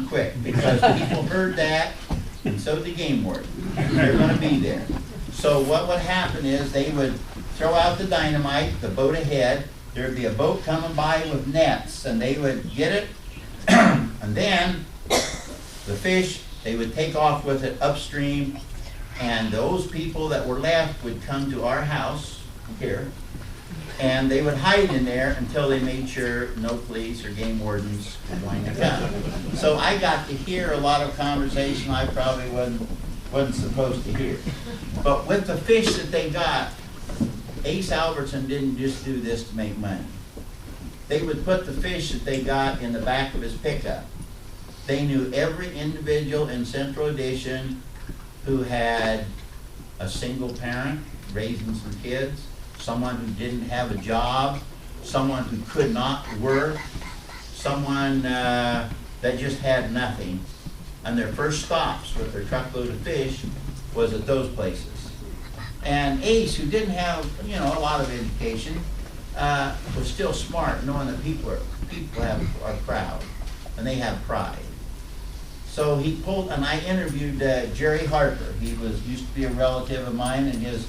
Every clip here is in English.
on quick, because people heard that, and so did the game warden. They're gonna be there. So what would happen is they would throw out the dynamite, the boat ahead, there'd be a boat coming by with nets, and they would get it, and then the fish, they would take off with it upstream, and those people that were left would come to our house here, and they would hide in there until they made sure no police or game wardens were going to come. So I got to hear a lot of conversation I probably wasn't supposed to hear. But with the fish that they got, Ace Albertson didn't just do this to make money. They would put the fish that they got in the back of his pickup. They knew every individual in Central Addition who had a single parent raising some kids, someone who didn't have a job, someone who could not work, someone that just had nothing. And their first stops with their truckload of fish was at those places. And Ace, who didn't have, a lot of education, was still smart, knowing that people are proud, and they have pride. So he pulled, and I interviewed Jerry Harper. He used to be a relative of mine, and his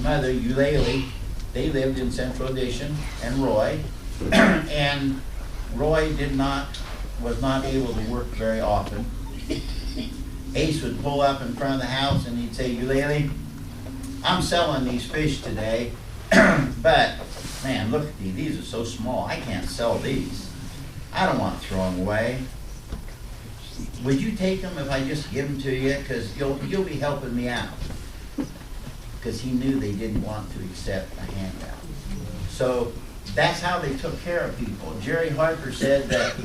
mother, Eulalie, they lived in Central Addition, and Roy. And Roy was not able to work very often. Ace would pull up in front of the house and he'd say, Eulalie, I'm selling these fish today, but man, look at these are so small, I can't sell these. I don't want to throw them away. Would you take them if I just give them to you? Because you'll be helping me out. Because he knew they didn't want to accept a handout. So that's how they took care of people. Jerry Harper said that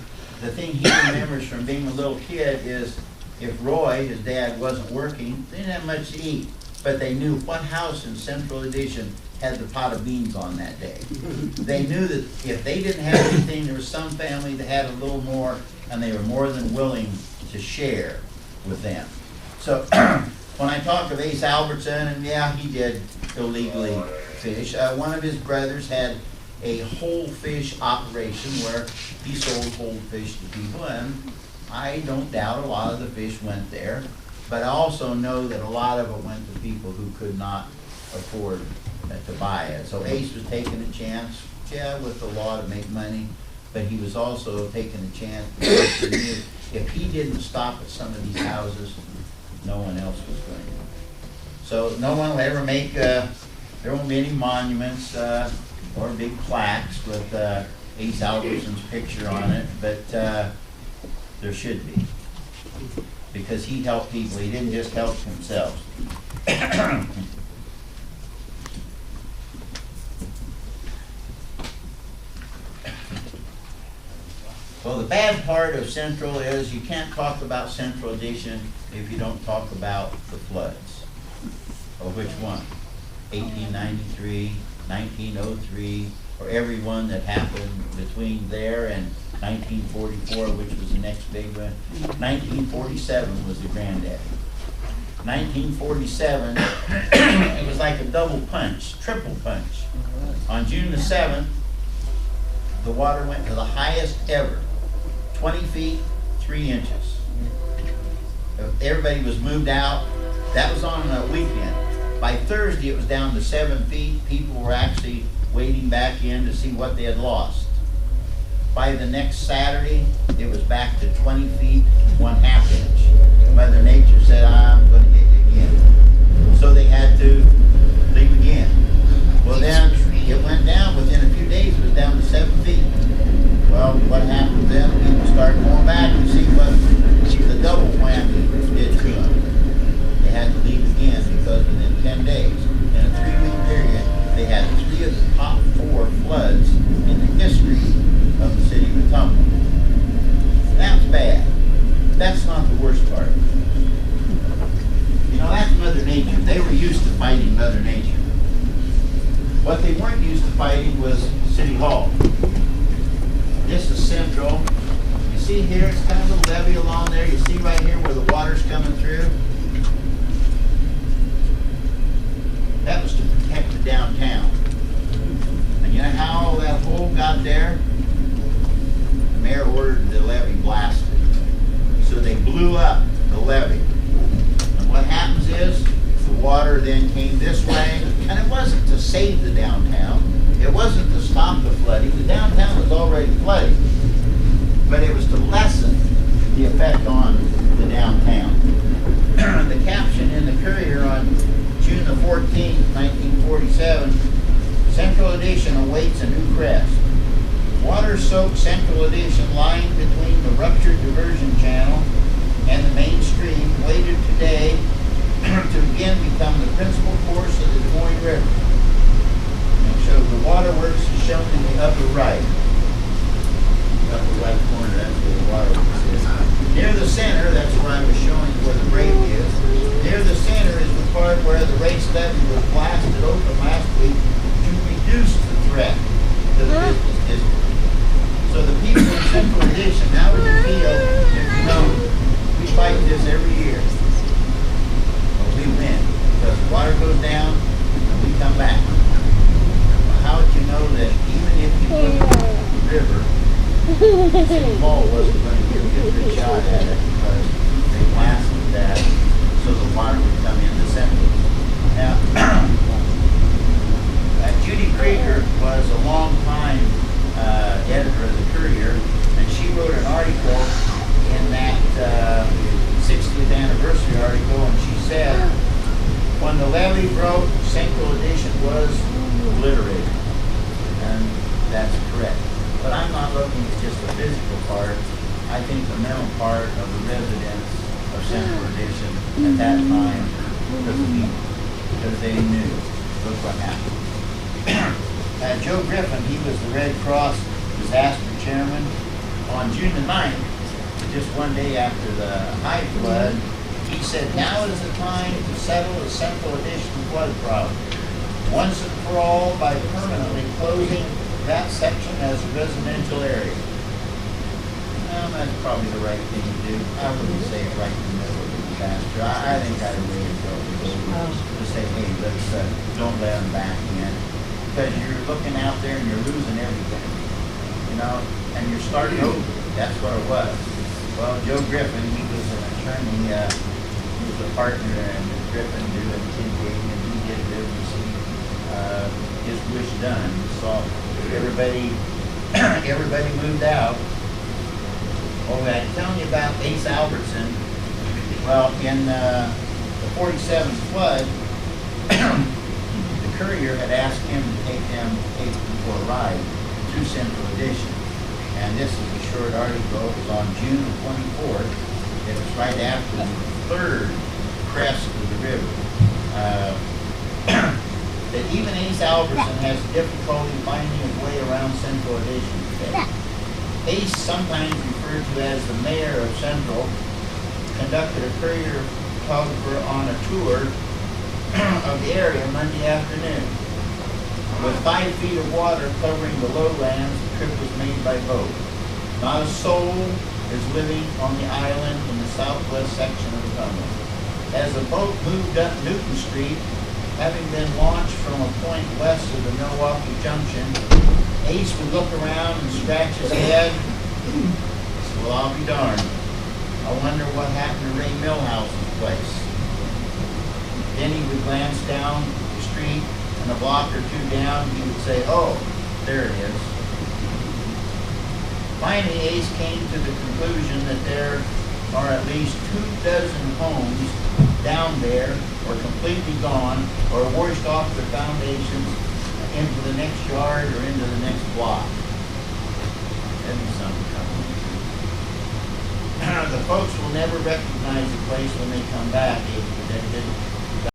the thing he remembers from being a little kid is if Roy, his dad, wasn't working, they didn't have much to eat. But they knew what house in Central Addition had the pot of beans on that day. They knew that if they didn't have anything, there was some family that had a little more, and they were more than willing to share with them. So when I talk of Ace Albertson, and yeah, he did illegally fish. One of his brothers had a whole fish operation where he sold whole fish to people, and I don't doubt a lot of the fish went there, but I also know that a lot of it went to people who could not afford to buy it. So Ace was taking a chance, with the law to make money, but he was also taking a chance because he knew if he didn't stop at some of these houses, no one else was going to. So no one will ever make, there won't be any monuments or big plaques with Ace Albertson's picture on it, but there should be. Because he helped people, he didn't just help himself. Well, the bad part of Central is you can't talk about Central Addition if you don't talk about the floods. Or which one? 1893, 1903, or every one that happened between there and 1944, which was the next big one. 1947 was the granddaddy. 1947, it was like a double punch, triple punch. On June the 7th, the water went to the highest ever, 20 feet, 3 inches. Everybody was moved out. That was on a weekend. By Thursday, it was down to 7 feet. People were actually wading back in to see what they had lost. By the next Saturday, it was back to 20 feet, 1/2 inch. Mother Nature said, I'm going to hit you again. So they had to leave again. Well, then it went down. Within a few days, it was down to 7 feet. Well, what happened then? People started going back to see what the double whammy did to them. They had to leave again because within 10 days, in a 3-week period, they had 3 of the top 4 floods in the history of the city of Ottumwa. That's bad. That's not the worst part. That's Mother Nature. They were used to fighting Mother Nature. What they weren't used to fighting was City Hall. This is Central. You see here, it's kind of a levee along there. You see right here where the water's coming through? That was to protect the downtown. And you know how that hole got there? The mayor ordered the levee blasted. came this way, and it wasn't to save the downtown. It wasn't to stop the flooding. The downtown was already flooding, but it was to lessen the effect on the downtown. The caption in the Courier on June the 14th, 1947, Central Addition awaits a new crest. Water-soaked Central Addition lying between the ruptured diversion channel and the main stream waited today to again become the principal course of the Des Moines River. And so the waterworks is shown in the upper right. Upper right corner, that's where the waterworks is. Near the center, that's where I was showing where the break is. Near the center is the part where the race levee was blasted open last week to reduce the threat to the business district. So the people in Central Addition, how would you feel if you know we fight this every year? Well, we win because the water goes down and we come back. Well, how would you know that even if you put the river, City Hall wasn't going to get a good shot at it because they blasted that so the water would come into Central. Now, Judy Krieger was a long time editor of the Courier, and she wrote an article in that 60th anniversary article, and she said, when the levee broke, Central Addition was obliterated. And that's correct. But I'm not looking at just the physical part. I think the mental part of the residents of Central Addition at that time was the people, because they knew. Look what happened. Joe Griffin, he was the Red Cross disaster chairman. On June the 9th, just one day after the high flood, he said, now is the time to settle the Central Addition flood problem. Once and for all by permanently closing that section as a residential area. Well, that's probably the right thing to do. I wouldn't say it right in the middle of the disaster. I think I'd really go to say, hey, let's don't let them back in. Because you're looking out there and you're losing everything, you know, and you're starting over. That's what it was. Well, Joe Griffin, he was an attorney, he was a partner in Griffin doing litigating, and he did really see his wish done. So everybody moved out. Oh, I'm telling you about Ace Albertson. Well, in the 47 flood, Courier had asked him to take them for a ride through Central Addition. And this is a short article. It was on June 24th. It was right after the third crest of the river. That even Ace Albertson has difficulty finding his way around Central Addition today. Ace, sometimes referred to as the mayor of Central, conducted a Courier photographer on a tour of the area Monday afternoon. With 5 feet of water covering the lowlands, the trip was made by boat. Not a soul is living on the island in the southwest section of the Cumberland. As the boat moved up Newton Street, having been launched from a point west of the Milwaukee Junction, Ace would look around and scratch his head. Well, I'll be darned. I wonder what happened to Ray Milhouse's place. Then he would glance down the street, and a block or two down, he would say, oh, there it is. Finally, Ace came to the conclusion that there are at least 24 homes down there, or completely gone, or washed off their foundations into the next yard or into the next block. That'd be something coming. The folks will never recognize the place when they come back, Ace predicted.